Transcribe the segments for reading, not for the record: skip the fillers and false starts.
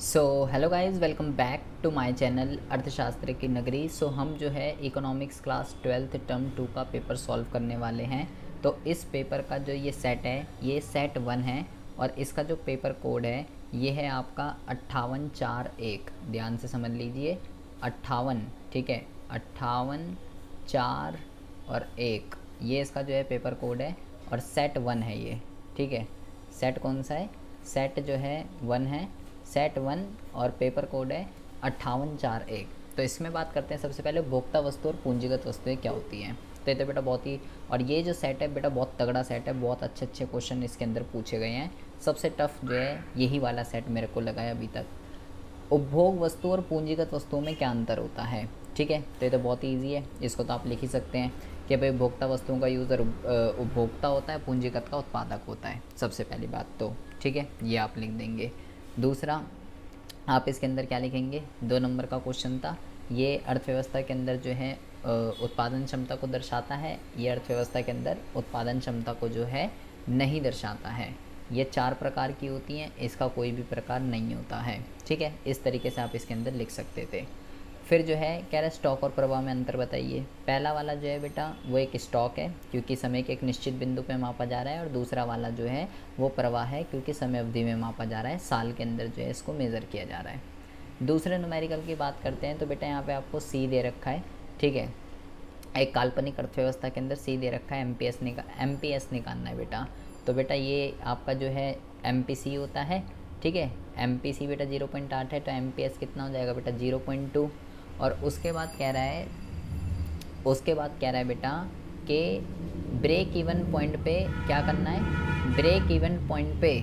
So hello guys, welcome back to my channel अर्थशास्त्र की नगरी। हम जो है इकोनॉमिक्स क्लास 12th टर्म 2 का पेपर सॉल्व करने वाले हैं। तो इस पेपर का जो ये सेट है, ये सेट 1 है और इसका जो पेपर कोड है ये है आपका 5841। ध्यान से समझ लीजिए, 58, ठीक है, 58 4 और 1, ये इसका जो है पेपर कोड है और सेट 1 है ये, ठीक है। सेट कौन सा है? सेट जो है 1 है, सेट 1 और पेपर कोड है 5841। तो इसमें बात करते हैं सबसे पहले भोक्ता वस्तु और पूंजीगत वस्तुएं क्या होती हैं। तो ये तो बेटा बहुत ही, और ये जो सेट है बेटा बहुत तगड़ा सेट है, बहुत अच्छे अच्छे क्वेश्चन इसके अंदर पूछे गए हैं। सबसे टफ जो है यही वाला सेट मेरे को लगा है अभी तक। उपभोग वस्तु और पूंजीगत वस्तुओं में क्या अंतर होता है, ठीक है। तो ये तो बहुत ही ईजी है, इसको तो आप लिख ही सकते हैं कि भाई भोक्ता वस्तुओं का यूज़र उपभोक्ता होता है, पूंजीगत का उत्पादक होता है, सबसे पहली बात तो, ठीक है, ये आप लिख देंगे। दूसरा आप इसके अंदर क्या लिखेंगे, 2 नंबर का क्वेश्चन था, ये अर्थव्यवस्था के अंदर जो है उत्पादन क्षमता को दर्शाता है, ये अर्थव्यवस्था के अंदर उत्पादन क्षमता को जो है नहीं दर्शाता है। ये 4 प्रकार की होती हैं, इसका कोई भी प्रकार नहीं होता है, ठीक है। इस तरीके से आप इसके अंदर लिख सकते थे। फिर जो है कह रहा है स्टॉक और प्रवाह में अंतर बताइए। पहला वाला जो है बेटा वो एक स्टॉक है क्योंकि समय के एक निश्चित बिंदु पे मापा जा रहा है, और दूसरा वाला जो है वो प्रवाह है क्योंकि समय अवधि में मापा जा रहा है, साल के अंदर जो है इसको मेज़र किया जा रहा है। दूसरे न्यूमेरिकल की बात करते हैं तो बेटा यहाँ पे आपको सी दे रखा है, ठीक है। एक काल्पनिक अर्थव्यवस्था के अंदर सी दे रखा है, एमपीएस निकालना है बेटा। तो बेटा ये आपका जो है एमपीसी होता है, ठीक है। एमपीसी बेटा 0.8 है, तो एमपीएस कितना हो जाएगा बेटा 0.2। और उसके बाद कह रहा है बेटा कि ब्रेक इवन पॉइंट पे क्या करना है, ब्रेक इवन पॉइंट पे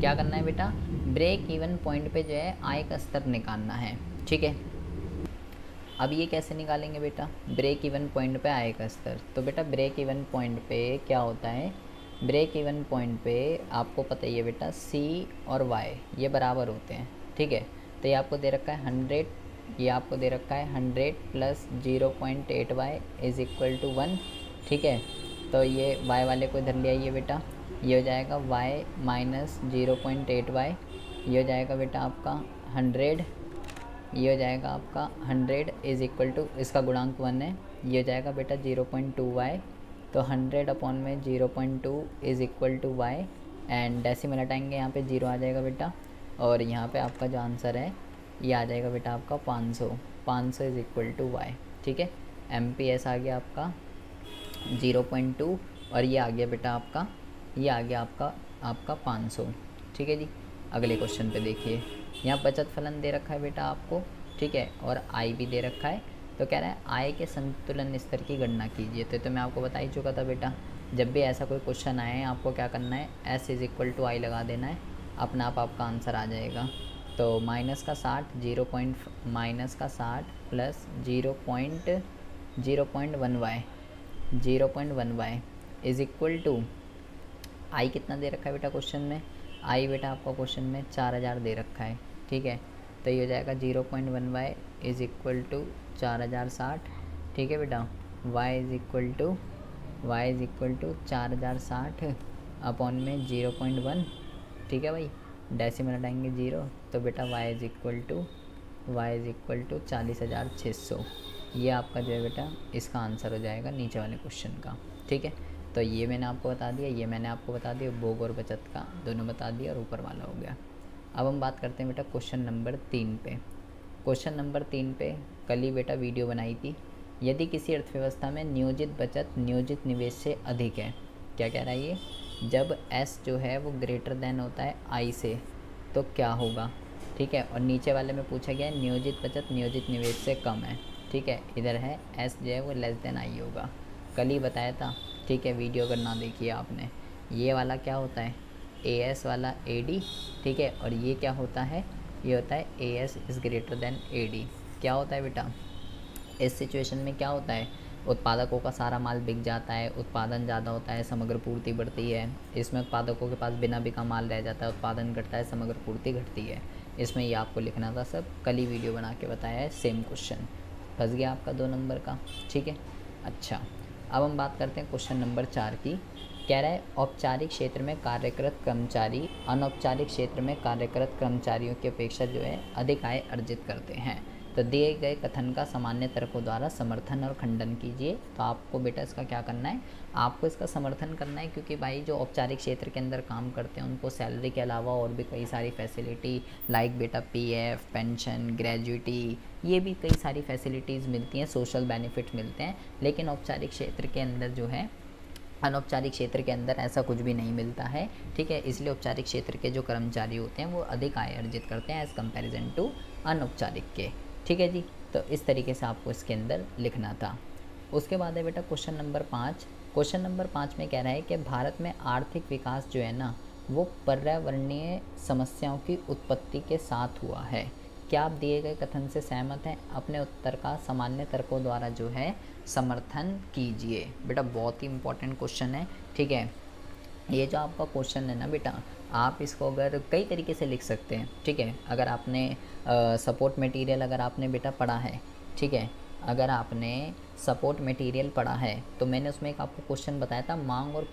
क्या करना है बेटा, ब्रेक इवन पॉइंट पे जो है आय का स्तर निकालना है, ठीक है। अब ये कैसे निकालेंगे बेटा, ब्रेक इवन पॉइंट पे आय का स्तर। तो बेटा ब्रेक इवन पॉइंट पे क्या होता है, ब्रेक इवन पॉइंट पे आपको पता ही है बेटा सी और वाई ये बराबर होते हैं, ठीक है। तो ये आपको दे रखा है 100, ये आपको दे रखा है 100 plus 0.8 Y is equal to 1, ठीक है। तो ये y वाले को इधर ले आइए बेटा, ये हो जाएगा y माइनस 0.8 वाई, ये हो जाएगा बेटा आपका 100, ये हो जाएगा आपका 100 इज़ इक्वल टू, इसका गुणांक 1 है, ये हो जाएगा बेटा 0.2 वाई। तो 100 अपॉन में 0.2 is equal to Y, and decimal हटाएंगे यहाँ पे 0 आ जाएगा बेटा, और यहाँ पे आपका जो आंसर है ये आ जाएगा बेटा आपका 500 इज़ इक्वल टू वाई, ठीक है। एमपीएस आ गया आपका 0.2 और ये आ गया बेटा आपका, ये आ गया आपका 500, ठीक है जी। अगले क्वेश्चन पे देखिए, यहाँ बचत फलन दे रखा है बेटा आपको, ठीक है, और आई भी दे रखा है। तो कह रहा है आय के संतुलन स्तर की गणना कीजिए। तो मैं आपको बता ही चुका था बेटा, जब भी ऐसा कोई क्वेश्चन आए आपको क्या करना है, एस इज़ इक्वल टू आई लगा देना है, अपना आप आपका आंसर आ जाएगा। तो माइनस का 60 plus 0.1 Y is equal to I कितना दे रखा है बेटा क्वेश्चन में, आई बेटा आपका क्वेश्चन में 4000 दे रखा है, ठीक है। तो ये हो जाएगा 0.1 वाई इज़ इक्वल टू 4060, ठीक है बेटा। y is equal to 4060 upon में 0.1, ठीक है भाई, डेसिमल हटाएंगे 0, तो बेटा y इज़ इक्वल टू 40,600। ये आपका जो है बेटा इसका आंसर हो जाएगा नीचे वाले क्वेश्चन का, ठीक है। तो ये मैंने आपको बता दिया, ये मैंने आपको बता दिया, उपभोग और बचत का दोनों बता दिया, और ऊपर वाला हो गया। अब हम बात करते हैं बेटा क्वेश्चन नंबर 3 पे। क्वेश्चन नंबर 3 पे कल ही बेटा वीडियो बनाई थी। यदि किसी अर्थव्यवस्था में नियोजित बचत नियोजित निवेश से अधिक है, क्या कह रहा है ये, जब S जो है वो ग्रेटर देन होता है I से, तो क्या होगा, ठीक है। और नीचे वाले में पूछा गया है नियोजित बचत नियोजित निवेश से कम है, ठीक है। इधर है S जो है वो लेस देन I होगा, कल ही बताया था, ठीक है। वीडियो अगर ना देखिए आपने, ये वाला क्या होता है, AS वाला AD, ठीक है। और ये क्या होता है, ये होता है AS is greater than AD। क्या होता है बेटा, इस सिचुएशन में क्या होता है, उत्पादकों का सारा माल बिक जाता है, उत्पादन ज़्यादा होता है, समग्र पूर्ति बढ़ती है। इसमें उत्पादकों के पास बिना बिका माल रह जाता है, उत्पादन घटता है, समग्र पूर्ति घटती है। इसमें ये आपको लिखना था, सब कल ही वीडियो बना के बताया है, सेम क्वेश्चन। फंस गया आपका 2 नंबर का, ठीक है। अच्छा, अब हम बात करते हैं क्वेश्चन नंबर 4 की। कह रहा है औपचारिक क्षेत्र में कार्यरत कर्मचारी अनौपचारिक क्षेत्र में कार्यरत कर्मचारियों की अपेक्षा जो है अधिक आय अर्जित करते हैं। तो दिए गए कथन का सामान्य तर्कों द्वारा समर्थन और खंडन कीजिए। तो आपको बेटा इसका क्या करना है, आपको इसका समर्थन करना है, क्योंकि भाई जो औपचारिक क्षेत्र के अंदर काम करते हैं उनको सैलरी के अलावा और भी कई सारी फैसिलिटी लाइक बेटा पीएफ, पेंशन, ग्रेजुइटी, ये भी कई सारी फैसिलिटीज़ मिलती हैं, सोशल बेनिफिट मिलते हैं। लेकिन औपचारिक क्षेत्र के अंदर जो है, अनौपचारिक क्षेत्र के अंदर ऐसा कुछ भी नहीं मिलता है। ठीक है, इसलिए औपचारिक क्षेत्र के जो कर्मचारी होते हैं वो अधिक आय अर्जित करते हैं एज़ कंपैरिजन टू अनौपचारिक के। ठीक है जी, तो इस तरीके से आपको इसके अंदर लिखना था। उसके बाद है बेटा क्वेश्चन नंबर 5। क्वेश्चन नंबर 5 में कह रहा है कि भारत में आर्थिक विकास जो है ना वो पर्यावरणीय समस्याओं की उत्पत्ति के साथ हुआ है। क्या आप दिए गए कथन से सहमत हैं? अपने उत्तर का सामान्य तर्कों द्वारा जो है समर्थन कीजिए। बेटा बहुत ही इंपॉर्टेंट क्वेश्चन है। ठीक है, ये जो आपका क्वेश्चन है ना बेटा, आप इसको अगर कई तरीके से लिख सकते हैं। ठीक है, अगर आपने सपोर्ट मटेरियल अगर आपने बेटा पढ़ा है, ठीक है, अगर आपने सपोर्ट मटेरियल पढ़ा है तो मैंने उसमें एक आपको क्वेश्चन बताया था, मांग और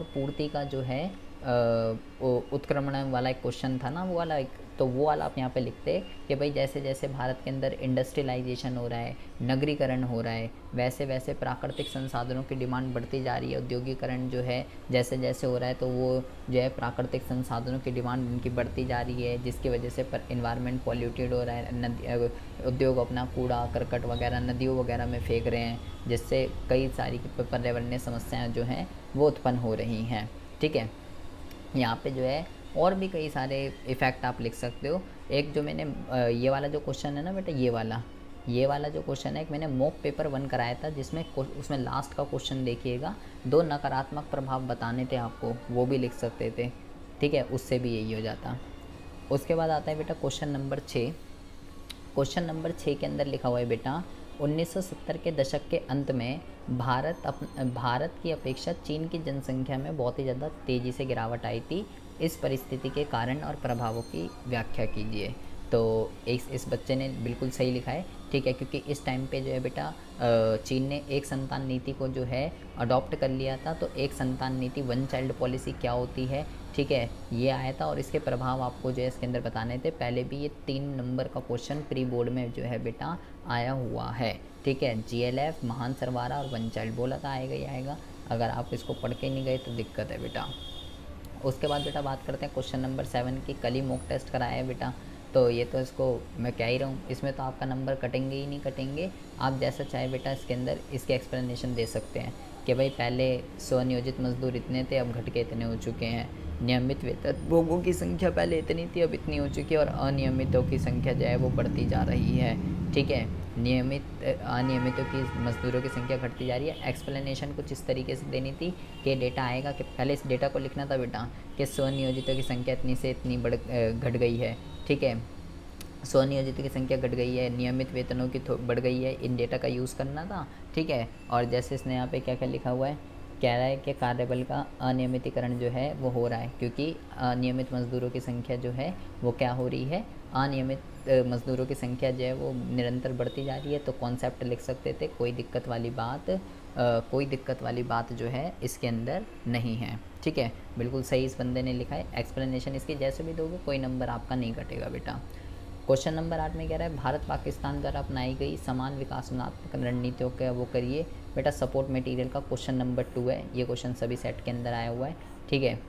पूर्ति का जो है उत्क्रमण वाला एक क्वेश्चन था ना, वो वाला एक, तो वो वाला आप यहाँ पे लिखते कि भाई जैसे जैसे भारत के अंदर इंडस्ट्रियलाइजेशन हो रहा है, नगरीकरण हो रहा है, वैसे वैसे प्राकृतिक संसाधनों की डिमांड बढ़ती जा रही है। औद्योगिकरण जो है जैसे जैसे हो रहा है तो वो जो है प्राकृतिक संसाधनों की डिमांड उनकी बढ़ती जा रही है, जिसकी वजह से इन्वायरमेंट पॉल्यूटेड हो रहा है। उद्योग अपना कूड़ा करकट वगैरह नदियों वगैरह में फेंक रहे हैं, जिससे कई सारी पर्यावरणीय समस्याएँ जो हैं वो उत्पन्न हो रही हैं। ठीक है, यहाँ पे जो है और भी कई सारे इफ़ेक्ट आप लिख सकते हो। एक जो मैंने ये वाला जो क्वेश्चन है ना बेटा, ये वाला जो क्वेश्चन है, एक मैंने मॉक पेपर 1 कराया था, जिसमें उसमें लास्ट का क्वेश्चन देखिएगा, 2 नकारात्मक प्रभाव बताने थे आपको, वो भी लिख सकते थे। ठीक है, उससे भी यही हो जाता। उसके बाद आता है बेटा क्वेश्चन नंबर 6। क्वेश्चन नंबर 6 के अंदर लिखा हुआ है बेटा, 1970 के दशक के अंत में भारत की अपेक्षा चीन की जनसंख्या में बहुत ही ज़्यादा तेज़ी से गिरावट आई थी। इस परिस्थिति के कारण और प्रभावों की व्याख्या कीजिए। तो इस बच्चे ने बिल्कुल सही लिखा है। ठीक है, क्योंकि इस टाइम पे जो है बेटा चीन ने एक संतान नीति को जो है अडॉप्ट कर लिया था। तो एक संतान नीति, 1 चाइल्ड पॉलिसी क्या होती है, ठीक है, ये आया था और इसके प्रभाव आपको जो है इसके अंदर बताने थे। पहले भी ये 3 नंबर का क्वेश्चन प्री बोर्ड में जो है बेटा आया हुआ है। ठीक है, GLF, महान सरवारा और 1 चाइल्ड बोला था आएगा ही आएगा। अगर आप इसको पढ़ के नहीं गए तो दिक्कत है बेटा। उसके बाद बेटा बात करते हैं क्वेश्चन नंबर 7 की। कल ही मॉक टेस्ट कराया है बेटा, तो ये तो इसको मैं कह ही रहा हूँ, इसमें तो आपका नंबर कटेंगे ही नहीं कटेंगे। आप जैसा चाहे बेटा इसके अंदर इसके एक्सप्लेनेशन दे सकते हैं कि भाई पहले स्वनियोजित मजदूर इतने थे, अब घट के इतने हो चुके हैं। नियमित वेतनभोगियों की संख्या पहले इतनी थी, अब इतनी हो चुकी है, और अनियमितों की संख्या जो है वो बढ़ती जा रही है। ठीक है, अनियमितों की मजदूरों की संख्या घटती जा रही है। एक्सप्लेनेशन कुछ इस तरीके से देनी थी कि डेटा आएगा कि पहले इस डेटा को लिखना था बेटा कि स्वनियोजितों की संख्या इतनी से इतनी घट गई है। ठीक है, स्वनियोजितों की संख्या घट गई है, नियमित वेतनों की बढ़ गई है, इन डेटा का यूज़ करना था। ठीक है, और जैसे इसने यहाँ पे क्या क्या लिखा हुआ है, कह रहा है कि कार्यबल का अनियमितीकरण जो है वो हो रहा है, क्योंकि अनियमित मजदूरों की संख्या जो है वो क्या हो रही है, अनियमित मजदूरों की संख्या जो है वो निरंतर बढ़ती जा रही है। तो कॉन्सेप्ट लिख सकते थे, कोई दिक्कत वाली बात जो है इसके अंदर नहीं है। ठीक है, बिल्कुल सही इस बंदे ने लिखा है। एक्सप्लेनेशन इसकी जैसे भी दोगे कोई नंबर आपका नहीं कटेगा बेटा। क्वेश्चन नंबर 8 में कह रहा है भारत पाकिस्तान द्वारा अपनाई गई समान विकासात्मक रणनीतियों का वो करिए। बेटा सपोर्ट मटेरियल का क्वेश्चन नंबर 2 है, ये क्वेश्चन सभी सेट के अंदर आया हुआ है। ठीक है,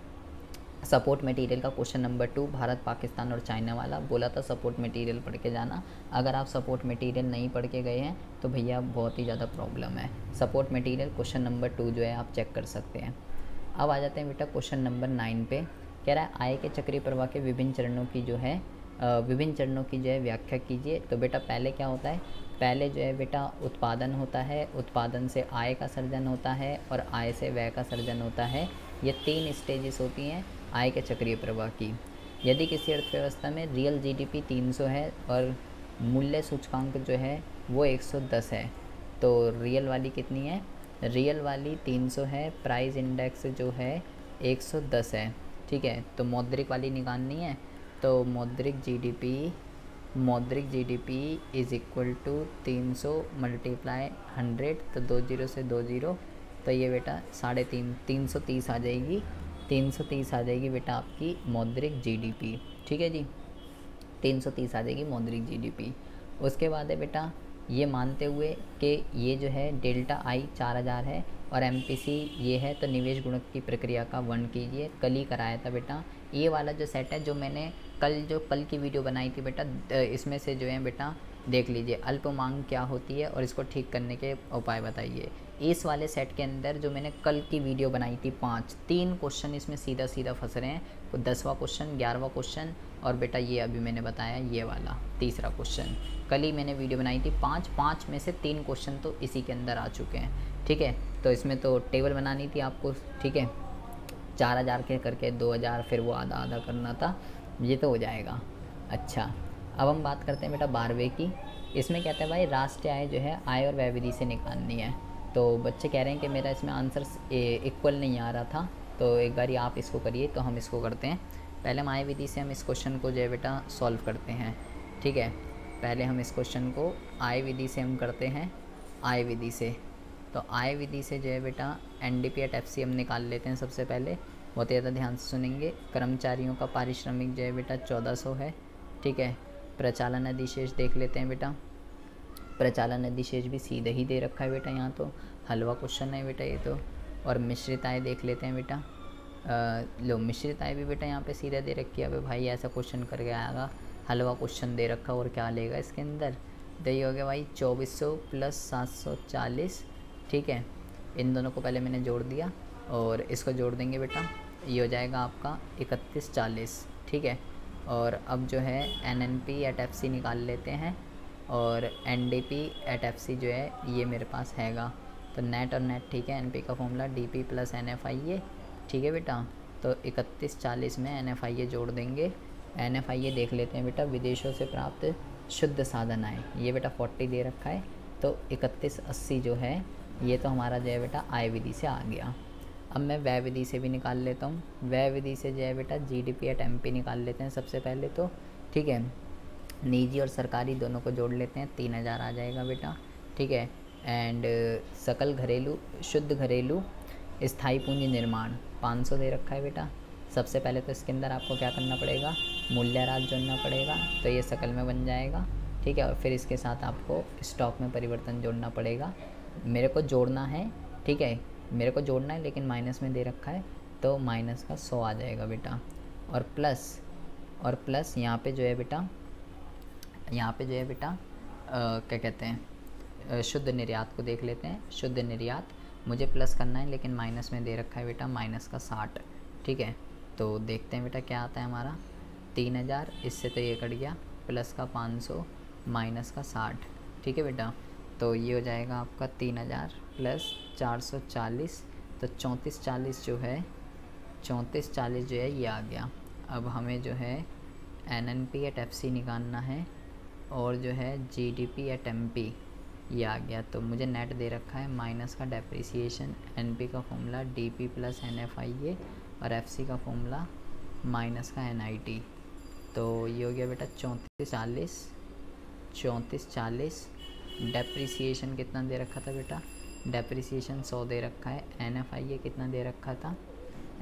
सपोर्ट मटेरियल का क्वेश्चन नंबर 2 भारत पाकिस्तान और चाइना वाला बोला था, सपोर्ट मटेरियल पढ़ के जाना। अगर आप सपोर्ट मटेरियल नहीं पढ़ के गए हैं तो भैया बहुत ही ज़्यादा प्रॉब्लम है। सपोर्ट मटेरियल क्वेश्चन नंबर 2 जो है आप चेक कर सकते हैं। अब आ जाते हैं बेटा क्वेश्चन नंबर 9 पे। कह रहा है आय के चक्रीय प्रवाह के विभिन्न चरणों की जो है व्याख्या कीजिए। तो बेटा पहले क्या होता है, पहले जो है बेटा उत्पादन होता है, उत्पादन से आय का सर्जन होता है और आय से व्यय का सर्जन होता है। ये 3 स्टेजेस होती हैं आय के चक्रीय प्रवाह की। यदि किसी अर्थव्यवस्था में रियल GDP 300 है और मूल्य सूचकांक जो है वो 110 है, तो रियल वाली कितनी है, रियल वाली 300 है, प्राइस इंडेक्स जो है 110 है। ठीक है, तो मौद्रिक वाली निकालनी है, तो मौद्रिक GDP इज़ इक्वल टू 300 × 100, तो 2 0 से 2 0 तो ये बेटा 330 आ जाएगी, 330 आ जाएगी बेटा आपकी मौद्रिक जीडीपी। ठीक है जी, 330 आ जाएगी मौद्रिक जीडीपी। उसके बाद है बेटा ये मानते हुए कि ये जो है डेल्टा आई 4000 है और एमपीसी ये है, तो निवेश गुणक की प्रक्रिया का वर्णन कीजिए। कल ही कराया था बेटा ये वाला जो सेट है, जो मैंने कल की वीडियो बनाई थी बेटा, इसमें से जो है बेटा देख लीजिए अल्प मांग क्या होती है और इसको ठीक करने के उपाय बताइए। इस वाले सेट के अंदर जो मैंने कल की वीडियो बनाई थी 3 क्वेश्चन इसमें सीधा सीधा फंस रहे हैं, 10वां क्वेश्चन, 11वां क्वेश्चन और बेटा ये अभी मैंने बताया ये वाला तीसरा क्वेश्चन। कल ही मैंने वीडियो बनाई थी 5 में से 3 क्वेश्चन तो इसी के अंदर आ चुके हैं। ठीक है, तो इसमें तो टेबल बनानी थी आपको। ठीक है, 4000 के करके 2000, फिर वो आधा आधा करना था, ये तो हो जाएगा। अच्छा, अब हम बात करते हैं बेटा 12वें की। इसमें कहता है भाई राष्ट्रीय आय जो है आय और व्यय विधि से निकालनी है। तो बच्चे कह रहे हैं कि मेरा इसमें आंसर इक्वल नहीं आ रहा था, तो एक बार आप इसको करिए, तो हम इसको करते हैं। पहले हम आय विधि से हम इस क्वेश्चन को जो है बेटा सॉल्व करते हैं। ठीक है, पहले हम इस क्वेश्चन को आय विधि से हम करते हैं, आय विधि से। तो आय विधि से जो है बेटा एनडीपी एट एफसी हम निकाल लेते हैं सबसे पहले। बहुत ज़्यादा ध्यान से सुनेंगे। कर्मचारियों का पारिश्रमिक जो है बेटा 1400 है। ठीक है, प्रचालन अधिशेष देख लेते हैं बेटा। प्रचालन अधिशेष भी सीधे ही दे रखा है बेटा, यहाँ तो हलवा क्वेश्चन है बेटा ये तो। और मिश्रित आय देख लेते हैं बेटा। लो मिश्रित आय भी बेटा यहाँ पे सीधा दे रखी है। अबे भाई ऐसा क्वेश्चन करके आएगा, हलवा क्वेश्चन दे रखा और क्या लेगा इसके अंदर। तो ये हो गया भाई 2400 प्लस 740। ठीक है, इन दोनों को पहले मैंने जोड़ दिया और इसको जोड़ देंगे बेटा, ये हो जाएगा आपका 3140। ठीक है, और अब जो है एनएनपी एट एफसी निकाल लेते हैं और एनडीपी एट एफसी जो है ये मेरे पास हैगा। तो नेट और नेट ठीक है, एनपी का फॉर्मूला डीपी प्लस एनएफआईए। ठीक है बेटा, तो 3140 में एनएफआईए जोड़ देंगे। एनएफआईए देख लेते हैं बेटा, विदेशों से प्राप्त शुद्ध साधन आय, ये बेटा 40 दे रखा है। तो 3180 जो है ये तो हमारा जो है बेटा आय विधि से आ गया। अब मैं व्यय विधि से भी निकाल लेता हूँ। व्यय विधि से जो है बेटा जीडीपी एट एमपी निकाल लेते हैं सबसे पहले तो। ठीक है, निजी और सरकारी दोनों को जोड़ लेते हैं, 3000 आ जाएगा बेटा। ठीक है, एंड सकल घरेलू शुद्ध घरेलू स्थायी पूंजी निर्माण 500 दे रखा है बेटा। सबसे पहले तो इसके अंदर आपको क्या करना पड़ेगा, मूल्यह्रास जोड़ना पड़ेगा, तो ये सकल में बन जाएगा। ठीक है, और फिर इसके साथ आपको स्टॉक में परिवर्तन जोड़ना पड़ेगा। मेरे को जोड़ना है, ठीक है, मेरे को जोड़ना है लेकिन माइनस में दे रखा है, तो माइनस का 100 आ जाएगा बेटा। और प्लस यहाँ पे जो है बेटा, क्या कहते हैं, शुद्ध निर्यात को देख लेते हैं। शुद्ध निर्यात मुझे प्लस करना है लेकिन माइनस में दे रखा है बेटा, माइनस का 60। ठीक है, तो देखते हैं बेटा क्या आता है हमारा। 3000 इससे तो ये कट गया, प्लस का 500 माइनस का 60। ठीक है बेटा, तो ये हो जाएगा आपका 3000 प्लस 440, तो 3440 जो है, 3440 जो है ये आ गया। अब हमें जो है एनएनपी एट एफसी निकालना है और जो है जीडीपी एट एमपी ये आ गया। तो मुझे नेट दे रखा है माइनस का डेप्रिसिएशन, एनपी का फॉर्मूला डीपी प्लस एनएफआईए और एफसी का फॉर्मूला माइनस का एनआईटी। तो ये हो गया बेटा 3440। डेप्रिसिएशन कितना दे रखा था बेटा, डेप्रिसिएशन 100 दे रखा है। एनएफआईए कितना दे रखा था,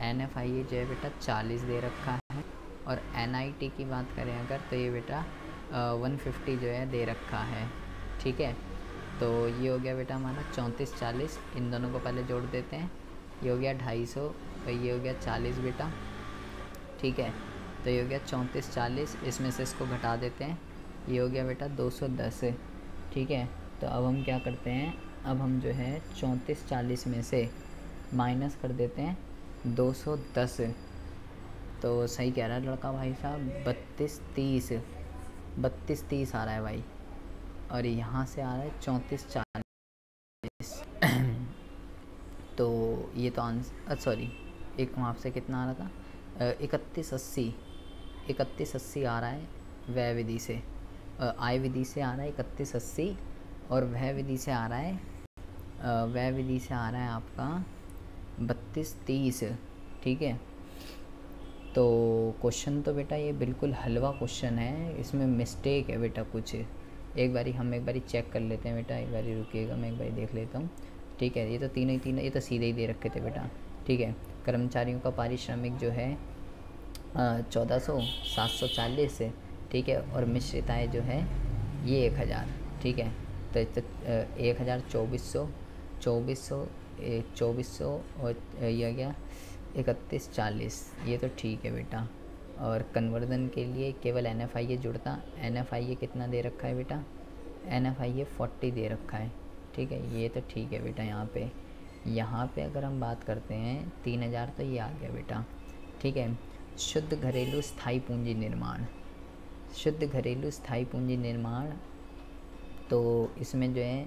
एनएफआईए जो है बेटा 40 दे रखा है। और एनआईटी की बात करें अगर, तो ये बेटा 150 जो है दे रखा है। ठीक है, तो ये हो गया बेटा हमारा 3440। इन दोनों को पहले जोड़ देते हैं, ये हो गया 250, तो ये हो गया 40 बेटा। ठीक है, तो ये हो गया 3440, इसमें से इसको घटा देते हैं, ये हो गया बेटा 210। ठीक है, तो अब हम क्या करते हैं, अब हम जो है 3440 में से माइनस कर देते हैं 210। तो सही कह रहा है लड़का भाई साहब, 3230 आ रहा है भाई, और यहाँ से आ रहा है 3440। तो ये तो आंसर, सॉरी, एक वहाँ से कितना आ रहा था, 3180 आ रहा है व्यय विधि से। आय विधि से आ रहा है 3180 और व्यय विधि से आ रहा है आपका 3230। ठीक है, तो क्वेश्चन तो बेटा ये बिल्कुल हलवा क्वेश्चन है, इसमें मिस्टेक है बेटा कुछ। हम एक बारी चेक कर लेते हैं बेटा, एक बारी रुकिएगा, मैं एक बारी देख लेता हूँ। ठीक है। ये तो तीनों ही तीनों, ये तो सीधे ही दे रखे थे बेटा, ठीक है। कर्मचारियों का पारिश्रमिक जो है 1400, 740, ठीक है। और मिश्रित आय जो है ये 1000, ठीक है। तो 1000, 2400, 2400 और ये गया 3140, ये तो ठीक है बेटा। और कन्वर्जन के लिए केवल NFIA जुड़ता, NFIA कितना दे रखा है बेटा, NFIA 40 दे रखा है, ठीक है। ये तो ठीक है बेटा। यहाँ पे अगर हम बात करते हैं 3000, तो ये आ गया बेटा, ठीक है। शुद्ध घरेलू स्थायी पूंजी निर्माण, शुद्ध घरेलू स्थायी पूंजी निर्माण, तो इसमें जो है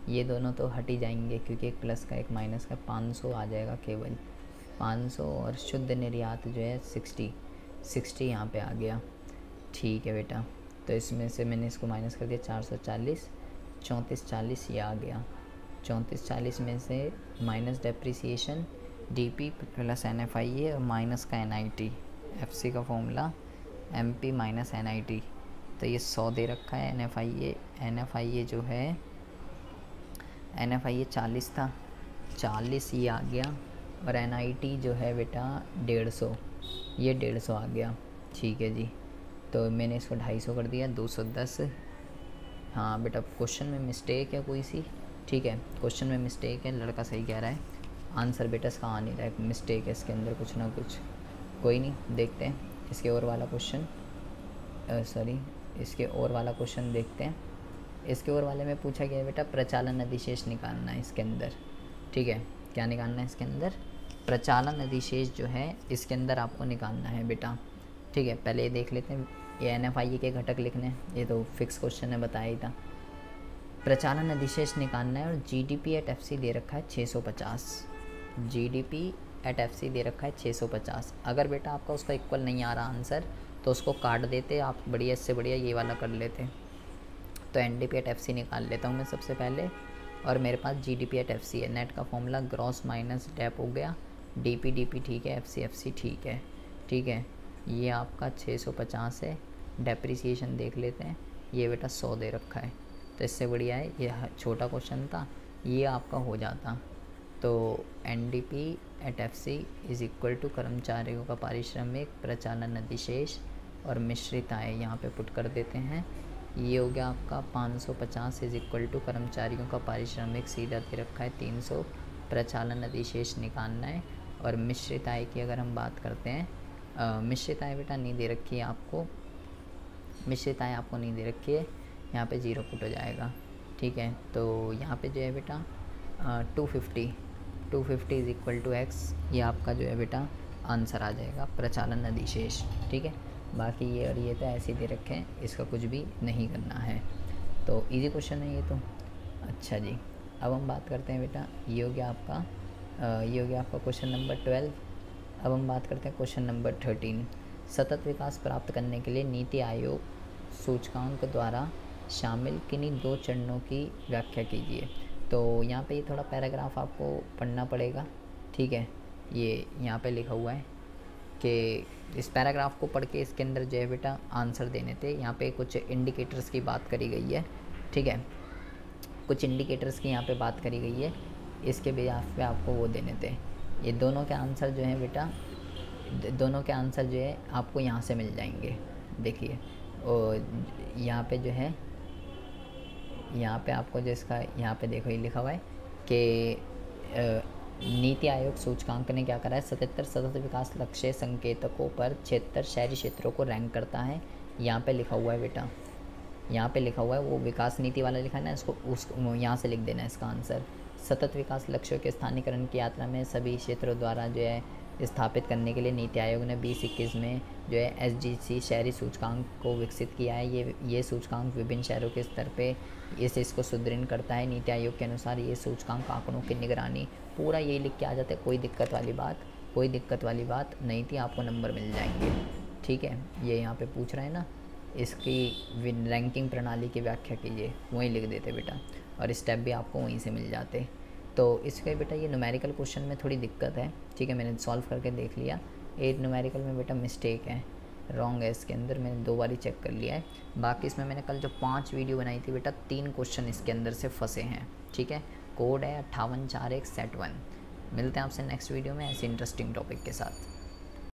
ये दोनों तो हट ही जाएंगे क्योंकि एक प्लस का एक माइनस का, 500 आ जाएगा केवल 500। और शुद्ध निर्यात जो है 60 यहाँ पे आ गया, ठीक है बेटा। तो इसमें से मैंने इसको माइनस कर दिया, 440, 3440 ये आ गया। 3440 में से minus depreciation DP plus NFIA और माइनस का NIT, FC का फॉर्मूला MP माइनस NIT, तो ये 100 दे रखा है। NFIA जो है NFIA 40 था, 40 ये आ गया। और NIT जो है बेटा 150, ये 150 आ गया, ठीक है जी। तो मैंने इसको 250 कर दिया, 210। हाँ बेटा, क्वेश्चन में मिस्टेक है कोई सी, ठीक है। क्वेश्चन में मिस्टेक है, लड़का सही कह रहा है। आंसर बेटा इसका आ नहीं रहा है, मिस्टेक है इसके अंदर कुछ ना कुछ, कोई नहीं, देखते हैं इसके और वाला क्वेश्चन, सॉरी इसके और वाला क्वेश्चन देखते हैं। इसके और वाले में पूछा गया है बेटा प्रचालन अधिशेष निकालना है इसके अंदर, ठीक है। क्या निकालना है इसके अंदर, प्रचालन अधिशेष जो है इसके अंदर आपको निकालना है बेटा, ठीक है। पहले ये देख लेते हैं, ये NFIA के घटक लिखने हैं, ये तो फिक्स क्वेश्चन है, बताया ही था। प्रचालन अधिशेष निकालना है और GDP एट FC दे रखा है 650, GDP एट FC दे रखा है 650। अगर बेटा आपका उसका इक्वल नहीं आ रहा आंसर तो उसको काट देते आप, बढ़िया इससे बढ़िया ये वाला कर लेते। तो NDP एट FC निकाल लेता हूँ मैं सबसे पहले, और मेरे पास GDP एट FC है। नेट का फॉर्मूला ग्रॉस माइनस डेप हो गया, DP ठीक है, FC ठीक है, ठीक है। ये आपका 650 है। डेप्रिसिएशन देख लेते हैं, ये बेटा 100 दे रखा है, तो इससे बढ़िया है ये छोटा क्वेश्चन था, ये आपका हो जाता। तो NDP at FC is equal to कर्मचारियों का पारिश्रमिक, प्रचालन अधिशेष और मिश्रित आय यहाँ पे पुट कर देते हैं। ये हो गया आपका 550 इज़ इक्वल टू कर्मचारियों का पारिश्रमिक सीधा दे रखा है 300, प्रचालन अधिशेष निकालना है। और मिश्रित आय की अगर हम बात करते हैं, मिश्रित आय बेटा नहीं दे रखी है आपको, मिश्रित आय आपको नहीं दे रखी है, यहाँ पे 0 पुट हो जाएगा, ठीक है। तो यहाँ पे जो है बेटा 250 इज़ इक्वल टू X, ये आपका जो है बेटा आंसर आ जाएगा, प्रचालन अधिशेष, ठीक है। बाकी ये और ये तो ऐसे ही दे रखे हैं, इसका कुछ भी नहीं करना है। तो इजी क्वेश्चन है ये तो। अच्छा जी, अब हम बात करते हैं बेटा, ये हो गया आपका क्वेश्चन नंबर 12। अब हम बात करते हैं क्वेश्चन नंबर 13। सतत विकास प्राप्त करने के लिए नीति आयोग सूचकांक द्वारा शामिल किन्हीं 2 चरणों की व्याख्या कीजिए। तो यहाँ पे ये थोड़ा पैराग्राफ आपको पढ़ना पड़ेगा, ठीक है। ये यहाँ पे लिखा हुआ है कि इस पैराग्राफ को पढ़ के इसके अंदर जो है बेटा आंसर देने थे। यहाँ पे कुछ इंडिकेटर्स की बात करी गई है, ठीक है, कुछ इंडिकेटर्स की यहाँ पे बात करी गई है, इसके बेस पे आपको वो देने थे। ये दोनों के आंसर जो है बेटा, दोनों के आंसर जो है आपको यहाँ से मिल जाएंगे। देखिए, और यहाँ पे जो है, यहाँ पे आपको जो इसका यहाँ पे देखो ये लिखा हुआ है कि नीति आयोग सूचकांक ने क्या करा है, 77 सतत विकास लक्ष्य संकेतकों पर 76 शहरी क्षेत्रों को रैंक करता है। यहाँ पे लिखा हुआ है बेटा, यहाँ पे लिखा हुआ है, वो विकास नीति वाला लिखा है ना, इसको यहाँ से लिख देना है इसका आंसर। सतत विकास लक्ष्यों के स्थानीकरण की यात्रा में सभी क्षेत्रों द्वारा जो है स्थापित करने के लिए नीति आयोग ने 2021 में जो है SGC शहरी सूचकांक को विकसित किया है। ये सूचकांक विभिन्न शहरों के स्तर पे इसको सुदृढ़ करता है। नीति आयोग के अनुसार ये सूचकांक आंकड़ों की निगरानी, पूरा यही लिख के आ जाता है, कोई दिक्कत वाली बात नहीं थी, आपको नंबर मिल जाएंगे, ठीक है। ये यहाँ पे पूछ रहा है ना, इसकी रैंकिंग प्रणाली की व्याख्या कीजिए, वहीं लिख देते बेटा, और स्टेप भी आपको वहीं से मिल जाते। तो इसके बेटा ये न्यूमेरिकल क्वेश्चन में थोड़ी दिक्कत है, ठीक है, मैंने सॉल्व करके देख लिया। 8 न्यूमेरिकल में बेटा मिस्टेक है, रॉन्ग है इसके अंदर, मैंने 2 बार ही चेक कर लिया है। बाकी इसमें मैंने कल जो 5 वीडियो बनाई थी बेटा, 3 क्वेश्चन इसके अंदर से फंसे हैं, ठीक है, कोड है 5841 सेट 1। मिलते हैं आपसे नेक्स्ट वीडियो में ऐसे इंटरेस्टिंग टॉपिक के साथ।